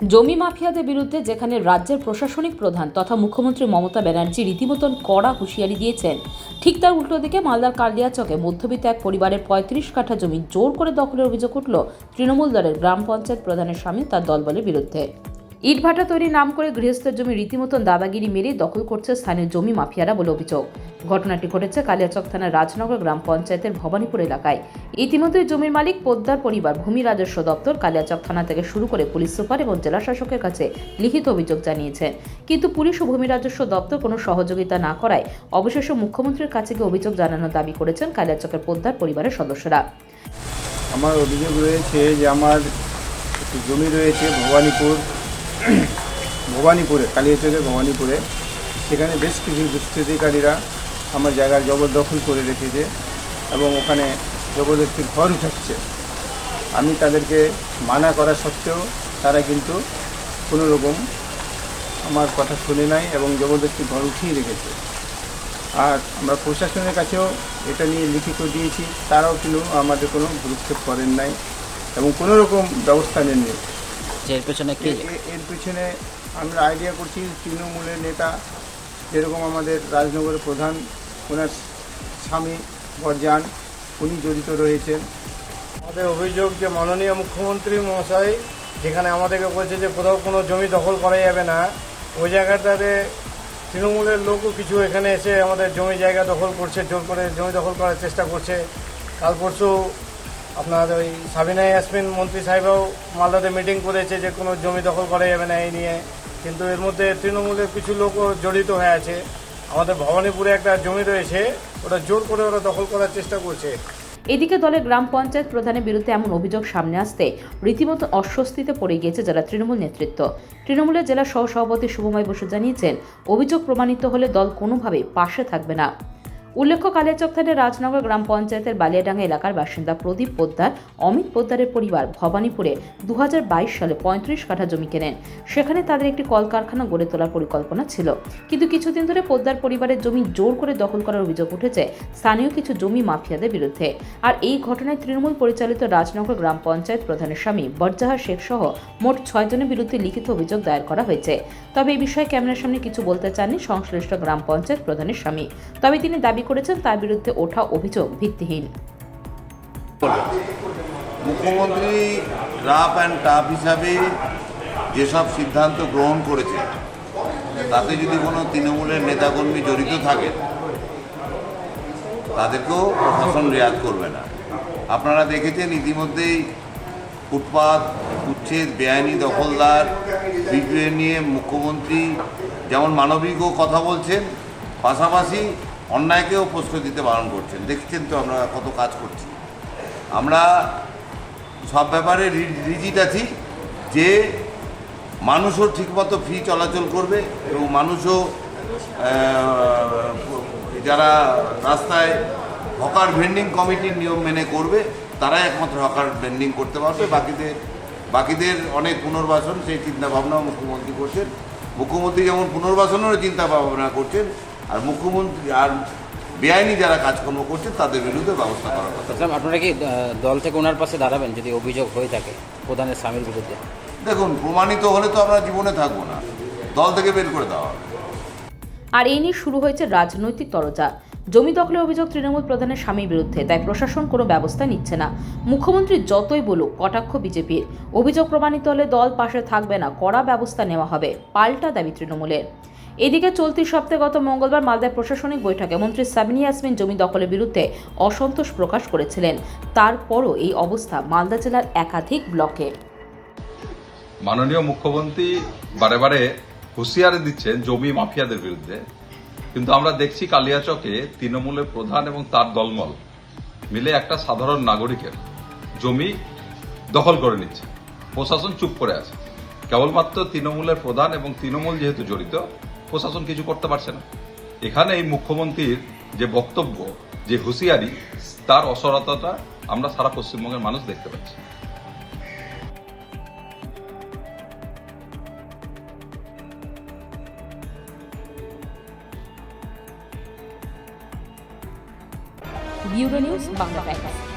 জমি মাফিয়াদের বিরুদ্ধে যেখানে রাজ্যের প্রশাসনিক প্রধান তথা মুখ্যমন্ত্রী মমতা ব্যানার্জি রীতিমতন কড়া হুঁশিয়ারি দিয়েছেন, ঠিক তার উল্টো দিকে মালদার কালিয়াচকে মধ্যবিত্ত এক পরিবারের ৩৫ কাঠা জমি জোর করে দখলের অভিযোগ উঠল তৃণমূল দলের গ্রাম পঞ্চায়েত প্রধানের স্বামী তার দলবলের বিরুদ্ধে। ইটভাটা তৈরির নাম করে গৃহস্থের জমি রীতিমতন দাদাগিরি মেরে দখল করছে স্থানীয় জমি মাফিয়ারা বলে অভিযোগ। ঘটনাটি ঘটেছে কালিয়াচক থানার রাজনগর গ্রাম পঞ্চায়েতের ভবানীপুর এলাকায়। ইতিমধ্যে জমির মালিক পোদ্দার পরিবার ভূমি রাজস্ব দপ্তর, কালিয়াচক থানা থেকে শুরু করে পুলিশ সুপার এবং জেলা শাসকের কাছে লিখিত অভিযোগ জানিয়েছেন, কিন্তু পুলিশ ও ভূমি রাজস্ব দপ্তর কোনো সহযোগিতা না করায় অবশেষে মুখ্যমন্ত্রীর কাছে গিয়ে অভিযোগ জানানোর দাবি করেছেন কালিয়াচকের পোদ্দার পরিবারের সদস্যরা। আমার অভিযোগ রয়েছে যে আমার একটি জমি রয়েছে ভবানীপুরে, কালিয়াচকের ভবানীপুরে। সেখানে বেশ কিছু দুষ্কৃতিকারীরা আমার জায়গার জবরদখল করে রেখেছে এবং ওখানে জবরদস্তি ঘর উঠাচ্ছে। আমি তাদেরকে মানা করা সত্ত্বেও তারা কিন্তু কোনো রকম আমার কথা শুনে নাই এবং জবরদস্তি ঘর উঠিয়ে রেখেছে। আর আমরা প্রশাসনের কাছেও এটা নিয়ে লিখিত দিয়েছি, তারাও কিন্তু আমাদের কোনো ভ্রুক্ষেপ করেন নাই এবং কোনো রকম ব্যবস্থা নেননি। এর পেছনে এর পিছনে আমরা আইডিয়া করছি তৃণমূলের নেতা, যেরকম আমাদের রাজনগরের প্রধান, ওনার স্বামী বরজান, উনি জড়িত রয়েছেন। আমাদের অভিযোগ যে মাননীয় মুখ্যমন্ত্রী মহাশয় যেখানে আমাদেরকে বলছে যে কোথাও কোনো জমি দখল করা যাবে না, ওই জায়গাটাতে তৃণমূলের লোকও কিছু এখানে এসে আমাদের জমি জায়গা দখল করছে, জোর করে জমি দখল করার চেষ্টা করছে। কাল পরশু আপনার ওই সাবিনা ইয়াসমিন মন্ত্রী সাহেবও মালদাতে মিটিং করেছে যে কোনো জমি দখল করা যাবে না এই নিয়ে, কিন্তু এর মধ্যে তৃণমূলের কিছু লোকও জড়িত হয়ে আছে। আমাদের ভবানীপুরে একটা জমি রয়েছে, ওটা জোর করে ওরা দখল করার চেষ্টা করছে। এদিকে দলের গ্রাম পঞ্চায়েত প্রধানের বিরুদ্ধে এমন অভিযোগ সামনে আসতে রীতিমতো অস্বস্তিতে পড়ে গিয়েছে জেলা তৃণমূল নেতৃত্ব। তৃণমূলের জেলা সহসভাপতি শুভময় বসু জানিয়েছেন, অভিযোগ প্রমাণিত হলে দল কোনোভাবেই পাশে থাকবে না। উল্লেখ্য, কালিয়াচক থানার রাজনগর গ্রাম পঞ্চায়েতের বালিয়াডাঙ্গা এলাকার বাসিন্দা প্রদীপ পোদ্দার, অমিত পোদ্দারের পরিবার ভবানীপুরে 2022 সালে 35 কাঠা জমি কেনেন। সেখানে তাদের একটি কলকারখানা গড়ে তোলার পরিকল্পনা ছিল, কিন্তু কিছুদিন ধরে পোদ্দার পরিবারের জমি জোর করে দখল করার অভিযোগ উঠেছে স্থানীয় কিছু জমি মাফিয়াদের বিরুদ্ধে। আর এই ঘটনায় তৃণমূল পরিচালিত রাজনগর গ্রাম পঞ্চায়েত প্রধানের স্বামী বরজাহার শেখ সহ মোট 6 জনের বিরুদ্ধে লিখিত অভিযোগ দায়ের করা হয়েছে। তবে এই বিষয়ে ক্যামেরার সামনে কিছু বলতে চাননি সংশ্লিষ্ট গ্রাম পঞ্চায়েত প্রধানের স্বামী। তবে তিনি দাবি করেছেন তার বিরুদ্ধে ওঠা অভিযোগ ভিত্তিহীন। মুখ্যমন্ত্রী রাফ অ্যান্ড টাফ হিসাবে যেসব সিদ্ধান্ত গ্রহণ করেছে তাতে যদি কোনো তৃণমূলের নেতাকর্মী জড়িত থাকে তাদেরকেও প্রশাসন রেয়াত করবে না। আপনারা দেখেছেন ইতিমধ্যেই ফুটপাত, উচ্ছেদ, বেআইনি দখলদার বিষয় নিয়ে মুখ্যমন্ত্রী যেমন মানবিক কথা বলছেন, পাশাপাশি অন্যায়কেও প্রশ্রয় দিতে বারণ করছেন। দেখছেন তো আমরা কত কাজ করছি। আমরা সব ব্যাপারে রিজিড আছি যে মানুষও ঠিকমতো ফ্রি চলাচল করবে এবং মানুষও যারা রাস্তায় হকার ভেন্ডিং কমিটির নিয়ম মেনে করবে তারাই একমাত্র হকার ভেন্ডিং করতে পারবে। বাকিদের অনেক পুনর্বাসন সেই চিন্তাভাবনাও মুখ্যমন্ত্রী করছেন। মুখ্যমন্ত্রী যেমন পুনর্বাসনেরও চিন্তা ভাবনা করছেন, আর মুখ্যমন্ত্রী আর বেআইনি যারা কাজকর্ম করছেন তাদের বিরুদ্ধে ব্যবস্থা করার কথা। আপনারা কি দল থেকে ওনার পাশে দাঁড়াবেন যদি অভিযোগ হয়ে থাকে প্রধানের স্বামীর বিরুদ্ধে? দেখুন, প্রমাণিত হলে তো আমরা জীবনে থাকবো না, দল থেকে বের করে দেওয়া হবে। আর এই নিয়ে শুরু হয়েছে রাজনৈতিক তরজা। জমি দখলের অভিযোগ তৃণমূল প্রধানের স্বামীর বিরুদ্ধে, তাই প্রশাসন কোনো ব্যবস্থা নিচ্ছে না। মুখ্যমন্ত্রী যতই বলুক কটাক্ষ বিজেপির, অভিযোগ প্রমাণিত হলে দল পাশে থাকবে না, কড়া ব্যবস্থা নেওয়া হবে, পাল্টা দাবি তৃণমূলের। এদিকে চলতি সপ্তাহে গত মঙ্গলবার মালদায় প্রশাসনিক বৈঠকে মন্ত্রী সাবিনা ইয়াসমিন জমি দখলের বিরুদ্ধে অসন্তোষ প্রকাশ করেছিলেন। তারপরও এই অবস্থা মালদা জেলার একাধিক ব্লকে। মাননীয় মুখ্যমন্ত্রী বারে বারে হুঁশিয়ারি দিচ্ছেন জমি মাফিয়াদের বিরুদ্ধে, কিন্তু আমরা দেখছি কালিয়াচকে তৃণমূলের প্রধান এবং তার দলমল মিলে একটা সাধারণ নাগরিকের জমি দখল করে নিচ্ছে। প্রশাসন চুপ করে আছে। কেবলমাত্র তৃণমূলের প্রধান এবং তৃণমূল যেহেতু জড়িত, প্রশাসন কিছু করতে পারছে না। এখানে এই মুখ্যমন্ত্রীর যে বক্তব্য, যে হুঁশিয়ারি, তার অসরতাটা আমরা সারা পশ্চিমবঙ্গের মানুষ দেখতে পাচ্ছি। Bureau news, Bangla Times.